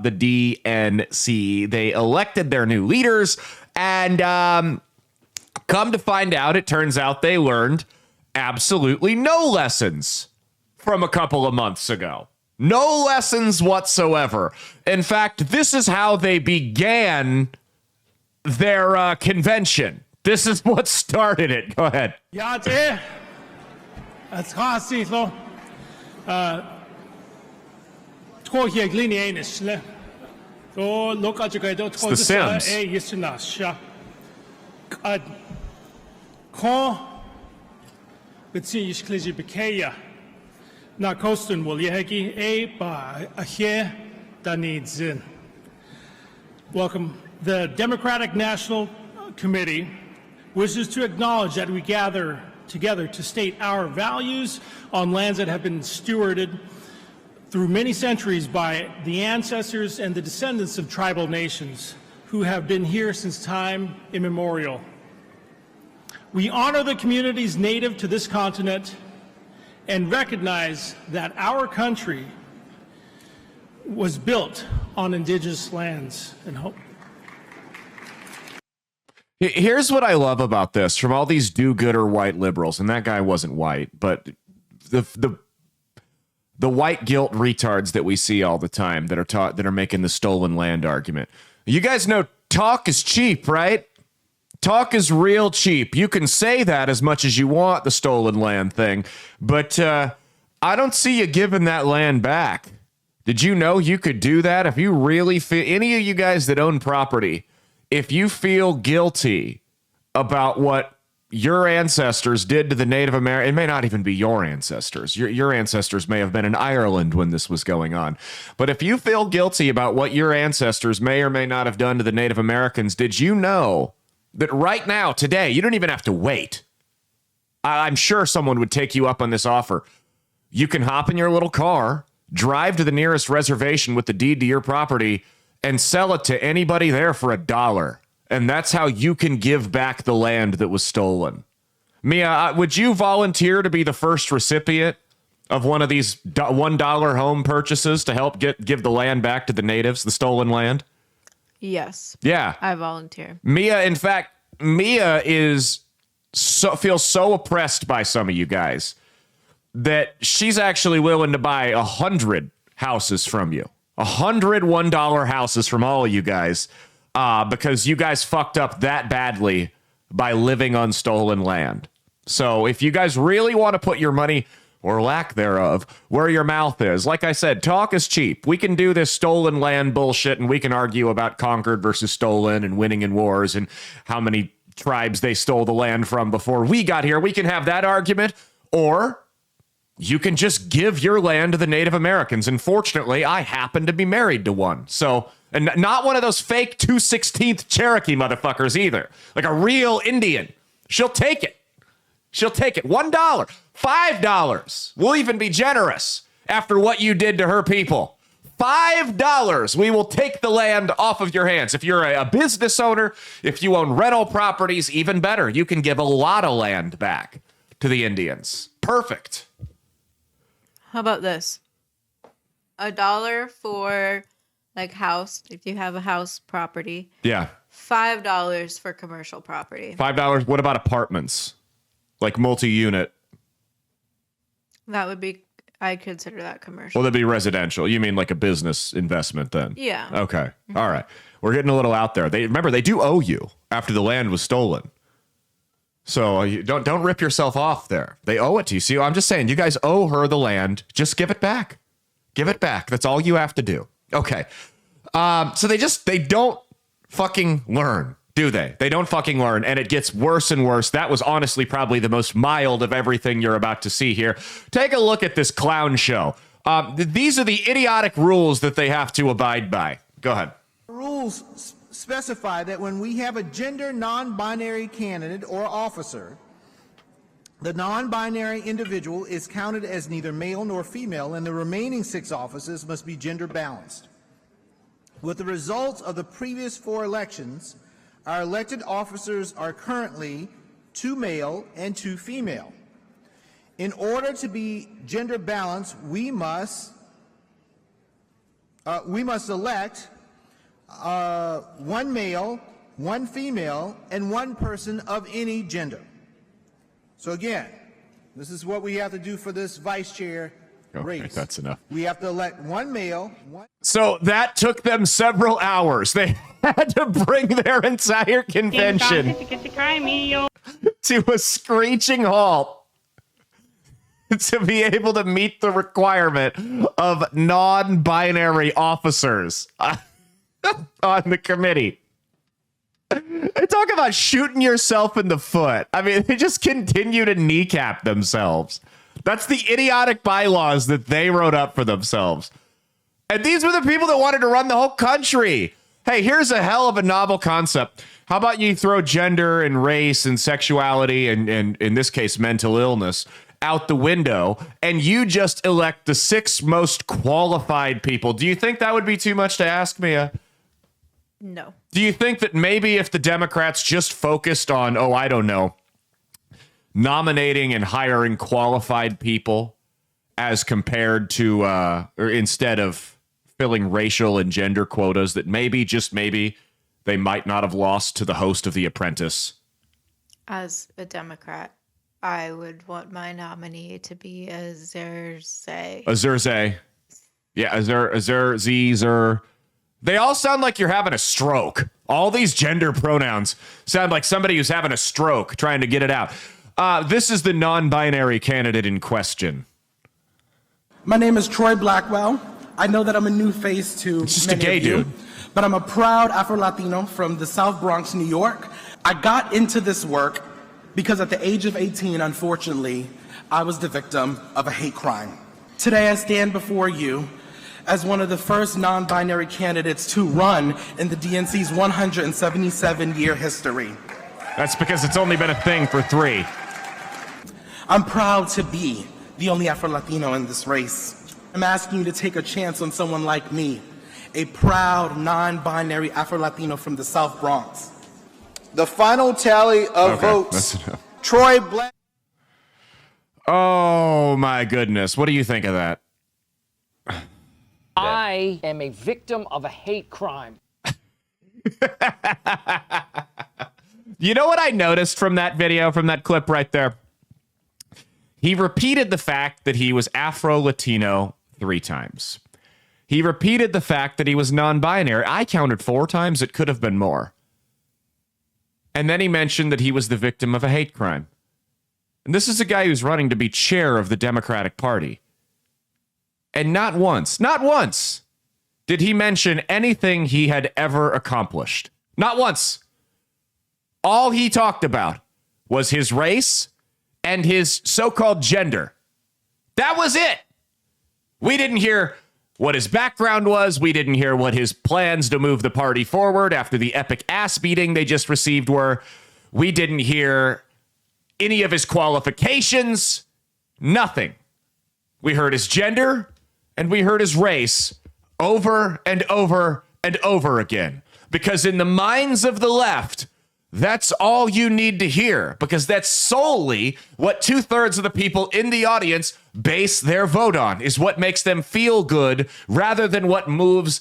the DNC. They elected their new leaders, and come to find out, it turns out they learned absolutely no lessons from a couple of months ago. No lessons whatsoever. In fact, this is how they began their convention. This is what started it. Go ahead. It's the Sims. Welcome. The Democratic National Committee wishes to acknowledge that we gather together to state our values on lands that have been stewarded through many centuries by the ancestors and the descendants of tribal nations who have been here since time immemorial. We honor the communities native to this continent and recognize that our country was built on indigenous lands and hope. Here's what I love about this from all these do-gooder white liberals, and that guy wasn't white, but the white guilt retards that we see all the time that are making the stolen land argument. You guys know talk is cheap, right? Talk is real cheap. You can say that as much as you want, the stolen land thing, but I don't see you giving that land back. Did you know you could do that? If you really feel, any of you guys that own property, if you feel guilty about what your ancestors did to the Native American, it may not even be your ancestors. Your ancestors may have been in Ireland when this was going on. But if you feel guilty about what your ancestors may or may not have done to the Native Americans, did you know that right now, today, you don't even have to wait? I'm sure someone would take you up on this offer. You can hop in your little car, drive to the nearest reservation with the deed to your property, and sell it to anybody there for $1. And that's how you can give back the land that was stolen. Mia, would you volunteer to be the first recipient of one of these $1 home purchases to help give the land back to the natives, the stolen land? Yes. Yeah. I volunteer. Mia, in fact, Mia feels so oppressed by some of you guys that she's actually willing to buy 100 houses from you. 100 $1 houses from all of you guys because you guys fucked up that badly by living on stolen land. So if you guys really want to put your money, or lack thereof, where your mouth is, like I said, talk is cheap. We can do this stolen land bullshit and we can argue about conquered versus stolen and winning in wars and how many tribes they stole the land from before we got here. We can have that argument, or you can just give your land to the Native Americans. And fortunately, I happen to be married to one. So, and not one of those fake 2/16th Cherokee motherfuckers either. Like a real Indian. She'll take it. She'll take it. $1, $5. We'll even be generous after what you did to her people. $5. We will take the land off of your hands. If you're a business owner, if you own rental properties, even better. You can give a lot of land back to the Indians. Perfect. How about this? $1 for like house, if you have a house property. Yeah. $5 for commercial property. $5. What about apartments? Like multi-unit? That would be, I consider that commercial. Well, that'd be residential. You mean like a business investment then? Yeah. Okay. All right. We're getting a little out there. Remember, they do owe you after the land was stolen. So you don't rip yourself off there. They owe it to you. See, I'm just saying, you guys owe her the land. Just give it back. Give it back. That's all you have to do. Okay. So they don't fucking learn, do they? They don't fucking learn, and it gets worse and worse. That was honestly probably the most mild of everything you're about to see here. Take a look at this clown show. These are the idiotic rules that they have to abide by. Go ahead. Rules specify that when we have a gender non-binary candidate or officer, the non-binary individual is counted as neither male nor female, and the remaining 6 offices must be gender balanced. With the results of the previous 4 elections, our elected officers are currently 2 male and 2 female. In order to be gender balanced, we must we must elect one male, one female, and one person of any gender. So again, this is what we have to do for this vice chair race. Okay, that's enough. We have to elect one male. So that took them several hours. They had to bring their entire convention to a screeching halt to be able to meet the requirement of non-binary officers on the committee. Talk about shooting yourself in the foot. I mean, they just continue to kneecap themselves. That's the idiotic bylaws that they wrote up for themselves. And these were the people that wanted to run the whole country. Hey, here's a hell of a novel concept. How about you throw gender and race and sexuality and in this case, mental illness out the window, and you just elect the 6 most qualified people? Do you think that would be too much to ask, Mia? No. Do you think that maybe if the Democrats just focused on, I don't know, nominating and hiring qualified people as compared to, or instead of filling racial and gender quotas, that maybe, just maybe, they might not have lost to the host of The Apprentice? As a Democrat, I would want my nominee to be a Zerze. A Zerze. Yeah, a Zer. They all sound like you're having a stroke. All these gender pronouns sound like somebody who's having a stroke trying to get it out. This is the non-binary candidate in question. My name is Troy Blackwell. I know that I'm a new face to It's just a many gay of you, dude. but I'm a proud Afro-Latino from the South Bronx, New York. I got into this work because at the age of 18, unfortunately, I was the victim of a hate crime. Today, I stand before you as one of the first non-binary candidates to run in the DNC's 177-year history. That's because it's only been a thing for 3. I'm proud to be the only Afro-Latino in this race. I'm asking you to take a chance on someone like me, a proud non-binary Afro-Latino from the South Bronx. The final tally of votes. That's enough. Troy Black. Oh my goodness. What do you think of that? I am a victim of a hate crime. You know what I noticed from that video, from that clip right there? He repeated the fact that he was Afro-Latino 3 times. He repeated the fact that he was non-binary. I counted 4 times. It could have been more. And then he mentioned that he was the victim of a hate crime. And this is a guy who's running to be chair of the Democratic Party. And not once did he mention anything he had ever accomplished. Not once. All he talked about was his race and his so-called gender. That was it. We didn't hear what his background was. We didn't hear what his plans to move the party forward after the epic ass beating they just received were. We didn't hear any of his qualifications. Nothing. We heard his gender and we heard his race over and over and over again. Because in the minds of the left, that's all you need to hear, because that's solely what 2/3 of the people in the audience base their vote on, is what makes them feel good rather than what moves,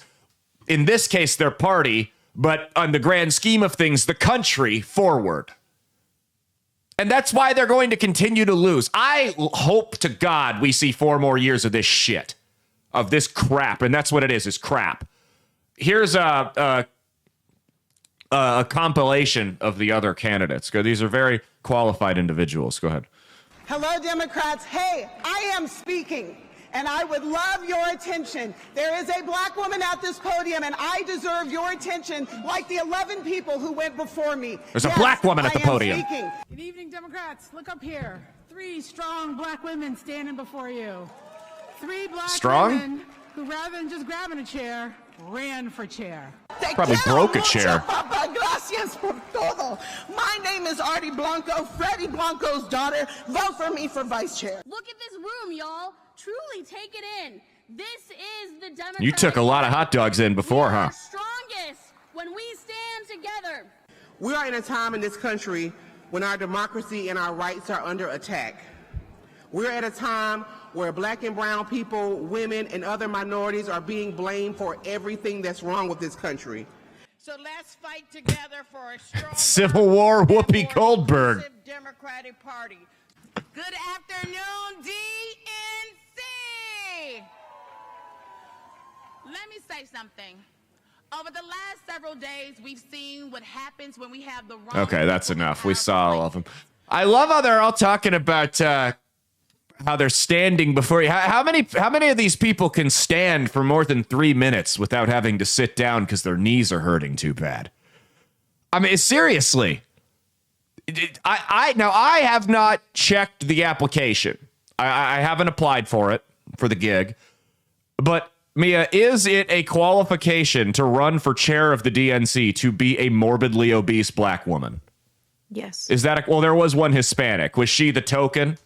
in this case, their party, but on the grand scheme of things, the country forward. And that's why they're going to continue to lose. I hope to God we see 4 more years of this shit, of this crap, and that's what it is crap. Here's a compilation of the other candidates. These are very qualified individuals. Go ahead. Hello, Democrats. Hey, I am speaking, and I would love your attention. There is a black woman at this podium, and I deserve your attention like the 11 people who went before me. There's a black woman at the podium. Speaking. Good evening, Democrats. Look up here. 3 strong black women standing before you. 3 black women who, rather than just grabbing a chair, ran for chair. Probably broke a chair. Gracias por todo. My name is Artie Blanco, Freddie Blanco's daughter. Vote for me for vice chair. Look at this room, y'all. Truly take it in. This is the Democratic. You took a lot of hot dogs in before, huh? Strongest when we stand together. We are in a time in this country when our democracy and our rights are under attack. We're at a time where black and brown people, women, and other minorities are being blamed for everything that's wrong with this country. So let's fight together for a strong Civil War Whoopi Goldberg. Democratic Party. Good afternoon, DNC. Let me say something. Over the last several days, we've seen what happens when we have the wrong. Okay, that's enough. We saw all of them. I love how they're all talking about how they're standing before you. How many of these people can stand for more than 3 minutes without having to sit down because their knees are hurting too bad? I mean, seriously. I have not checked the application. I haven't applied for it, for the gig. But Mia, is it a qualification to run for chair of the DNC to be a morbidly obese black woman? Yes. Is that well, there was one Hispanic. Was she the token?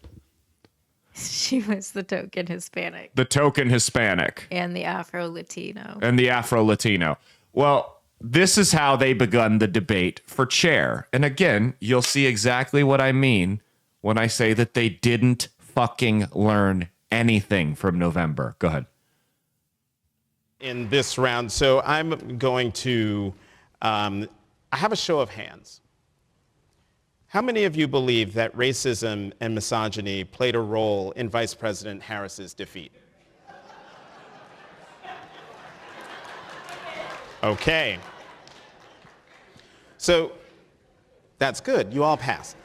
She was the token Hispanic. The token Hispanic. And the Afro-Latino. And the Afro-Latino. Well, this is how they begun the debate for chair. And again, you'll see exactly what I mean when I say that they didn't fucking learn anything from November. Go ahead. In this round, so I'm going to, I have a show of hands. How many of you believe that racism and misogyny played a role in Vice President Harris's defeat? Okay. So that's good. You all passed.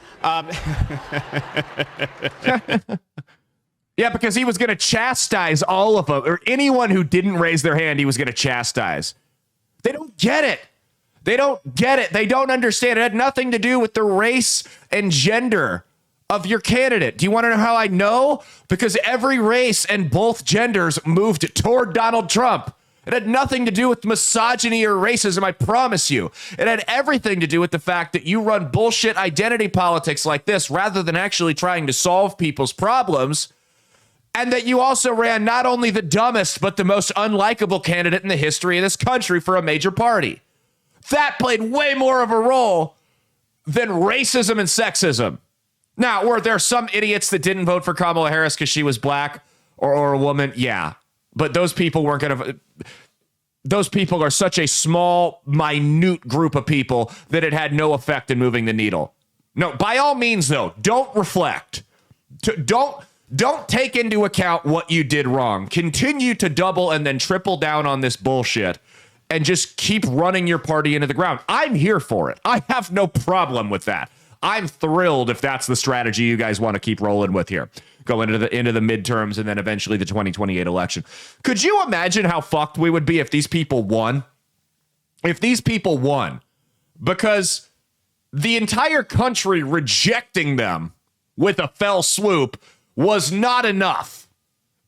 Yeah, because he was going to chastise all of them, or anyone who didn't raise their hand, he was going to chastise. They don't get it. They don't get it. They don't understand. It had nothing to do with the race and gender of your candidate. Do you want to know how I know? Because every race and both genders moved toward Donald Trump. It had nothing to do with misogyny or racism, I promise you. It had everything to do with the fact that you run bullshit identity politics like this rather than actually trying to solve people's problems. And that you also ran not only the dumbest, but the most unlikable candidate in the history of this country for a major party. That played way more of a role than racism and sexism. Now, were there some idiots that didn't vote for Kamala Harris because she was black or a woman? Yeah. But those people weren't going to. Those people are such a small, minute group of people that it had no effect in moving the needle. No, by all means, though, don't reflect. Don't take into account what you did wrong. Continue to double and then triple down on this bullshit and just keep running your party into the ground. I'm here for it. I have no problem with that. I'm thrilled if that's the strategy you guys want to keep rolling with here. Go into the midterms and then eventually the 2028 election. Could you imagine how fucked we would be if these people won? If these people won because the entire country rejecting them with a fell swoop was not enough.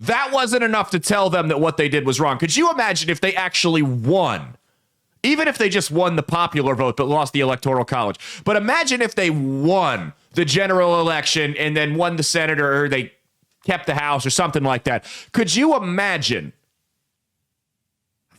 That wasn't enough to tell them that what they did was wrong. Could you imagine if they actually won? Even if they just won the popular vote but lost the electoral college. But imagine if they won the general election and then won the Senate, or they kept the House or something like that. Could you imagine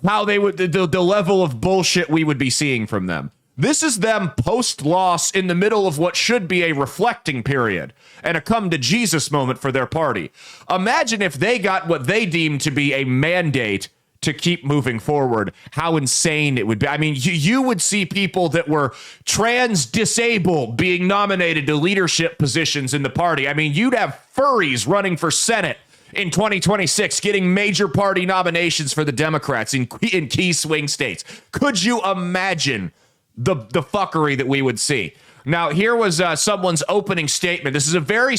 how they would, the level of bullshit we would be seeing from them? This is them post-loss in the middle of what should be a reflecting period and a come-to-Jesus moment for their party. Imagine if they got what they deemed to be a mandate to keep moving forward, how insane it would be. I mean, you would see people that were trans-disabled being nominated to leadership positions in the party. I mean, you'd have furries running for Senate in 2026, getting major party nominations for the Democrats in key swing states. Could you imagine the fuckery that we would see? Now, here was someone's opening statement. This is a very,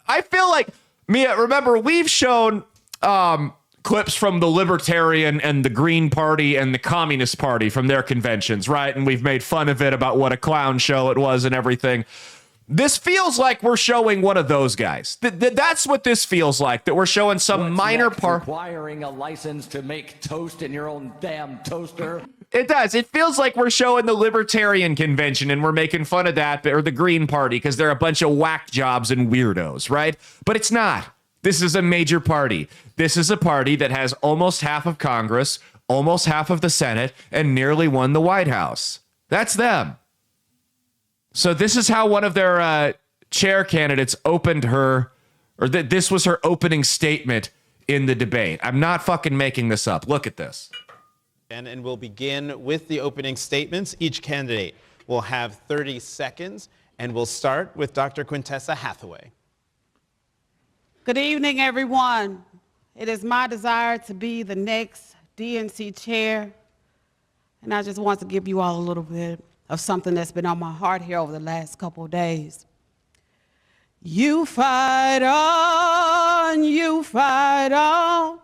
I feel like, Mia, remember, we've shown clips from the Libertarian and the Green Party and the Communist Party from their conventions, right? And we've made fun of it about what a clown show it was and everything. This feels like we're showing one of those guys. That's what this feels like, that we're showing some minor part. Requiring a license to make toast in your own damn toaster. It does. It feels like we're showing the Libertarian convention and we're making fun of that, or the Green Party, because they're a bunch of whack jobs and weirdos, right? But it's not. This is a major party. This is a party that has almost half of Congress, almost half of the Senate, and nearly won the White House. That's them. So this is how one of their chair candidates opened her or that this was her opening statement in the debate. I'm not fucking making this up. Look at this. And we'll begin with the opening statements. Each candidate will have 30 seconds, and we'll start with Dr. Quintessa Hathaway. Good evening, everyone. It is my desire to be the next DNC chair, and I just want to give you all a little bit of something that's been on my heart here over the last couple of days. You fight on, you fight on,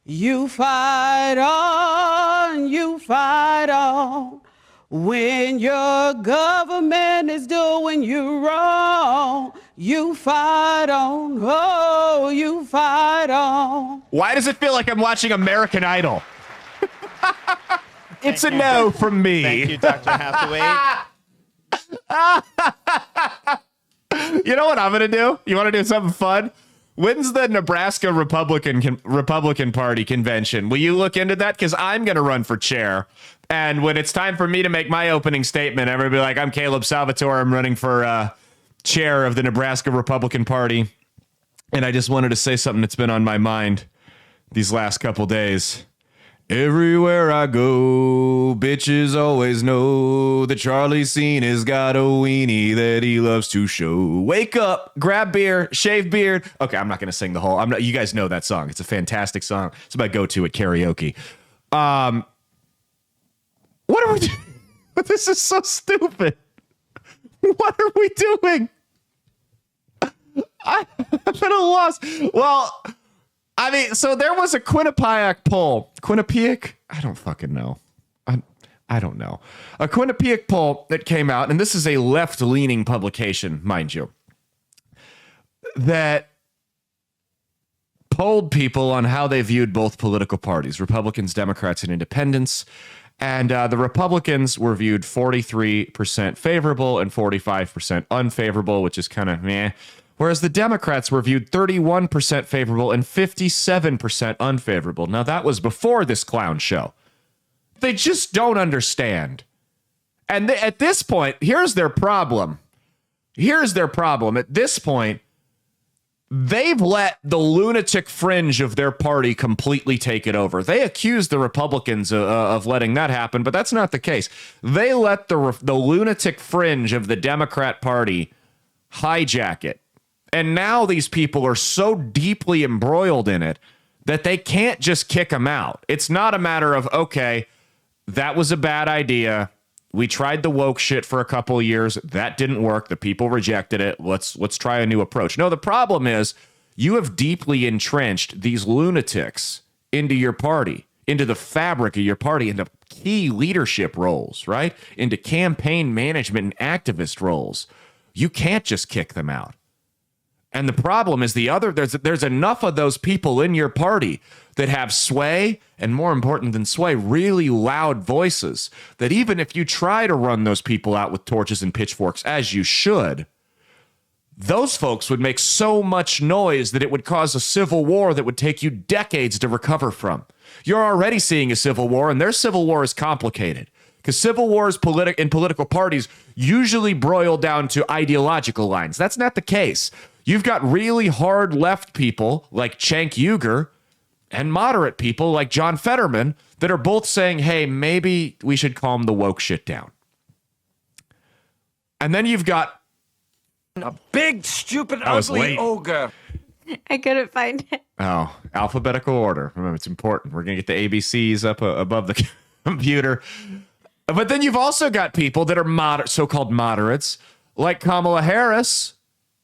you fight on, you fight on. When your government is doing you wrong, you fight on, oh, you fight on. Why does it feel like I'm watching American Idol? It's a no from me. Thank you, Dr. Hathaway. You know what I'm going to do? You want to do something fun? When's the Nebraska Republican Party convention? Will you look into that? Because I'm going to run for chair. And when it's time for me to make my opening statement, everybody be like, I'm Caleb Salvatore. I'm running for chair of the Nebraska Republican Party. And I just wanted to say something that's been on my mind these last couple days. Everywhere I go, bitches always know that Charlie Sheen has got a weenie that he loves to show. Wake up, grab beer, shave beard. Okay, I'm not going to sing the whole. You guys know that song. It's a fantastic song. It's my go-to at karaoke. What are we doing? This is so stupid. What are we doing? I'm at a loss. Well, I mean, so there was a Quinnipiac poll. Quinnipiac? I don't fucking know. I don't know. A Quinnipiac poll that came out, and this is a left-leaning publication, mind you, that polled people on how they viewed both political parties, Republicans, Democrats, and independents. And the Republicans were viewed 43% favorable and 45% unfavorable, which is kind of meh. Whereas the Democrats were viewed 31% favorable and 57% unfavorable. Now, that was before this clown show. They just don't understand. And at this point, here's their problem. Here's their problem. At this point, they've let the lunatic fringe of their party completely take it over. They accuse the Republicans of letting that happen, but that's not the case. They let the lunatic fringe of the Democrat Party hijack it. And now these people are so deeply embroiled in it that they can't just kick them out. It's not a matter of, okay, that was a bad idea. We tried the woke shit for a couple of years. That didn't work. The people rejected it. Let's try a new approach. No, the problem is you have deeply entrenched these lunatics into your party, into the fabric of your party, into key leadership roles, right? Into campaign management and activist roles. You can't just kick them out. And the problem is there's enough of those people in your party that have sway, and more important than sway, really loud voices, that even if you try to run those people out with torches and pitchforks, as you should, those folks would make so much noise that it would cause a civil war that would take you decades to recover from. You're already seeing a civil war, and their civil war is complicated. Because civil wars in political parties usually broil down to ideological lines. That's not the case. You've got really hard left people like Cenk Uygur and moderate people like John Fetterman that are both saying, hey, maybe we should calm the woke shit down. And then you've got a big, stupid, ugly ogre. I couldn't find it. Oh, alphabetical order. Remember, it's important. We're going to get the ABCs up above the computer. But then you've also got people that are so-called moderates like Kamala Harris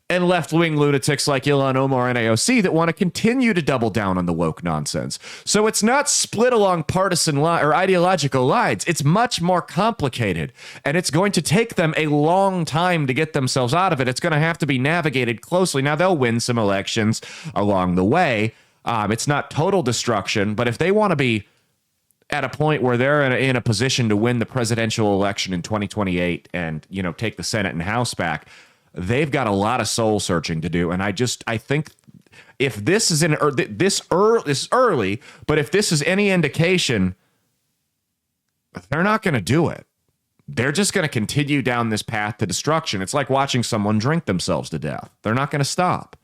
and left-wing lunatics like Ilhan Omar and AOC that want to continue to double down on the woke nonsense. So it's not split along partisan or ideological lines. It's much more complicated, and it's going to take them a long time to get themselves out of it. It's going to have to be navigated closely. Now, they'll win some elections along the way. It's not total destruction, but if they want to be at a point where they're in a position to win the presidential election in 2028 and, take the Senate and House back, they've got a lot of soul searching to do. And I think if this is this early, but if this is any indication, they're not going to do it. They're just going to continue down this path to destruction. It's like watching someone drink themselves to death. They're not going to stop.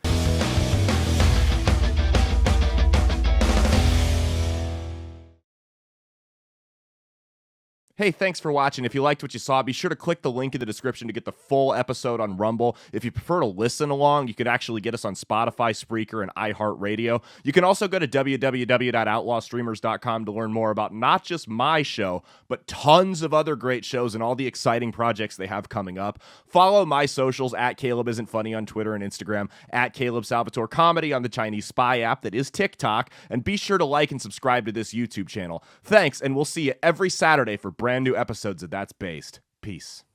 Hey, thanks for watching. If you liked what you saw, be sure to click the link in the description to get the full episode on Rumble. If you prefer to listen along, you could actually get us on Spotify, Spreaker, and iHeartRadio. You can also go to www.outlawstreamers.com to learn more about not just my show, but tons of other great shows and all the exciting projects they have coming up. Follow my socials at Caleb Isn't Funny on Twitter and Instagram, at Caleb Salvatore Comedy on the Chinese Spy app that is TikTok, and be sure to like and subscribe to this YouTube channel. Thanks, and we'll see you every Saturday for brand new episodes of That's Based. Peace.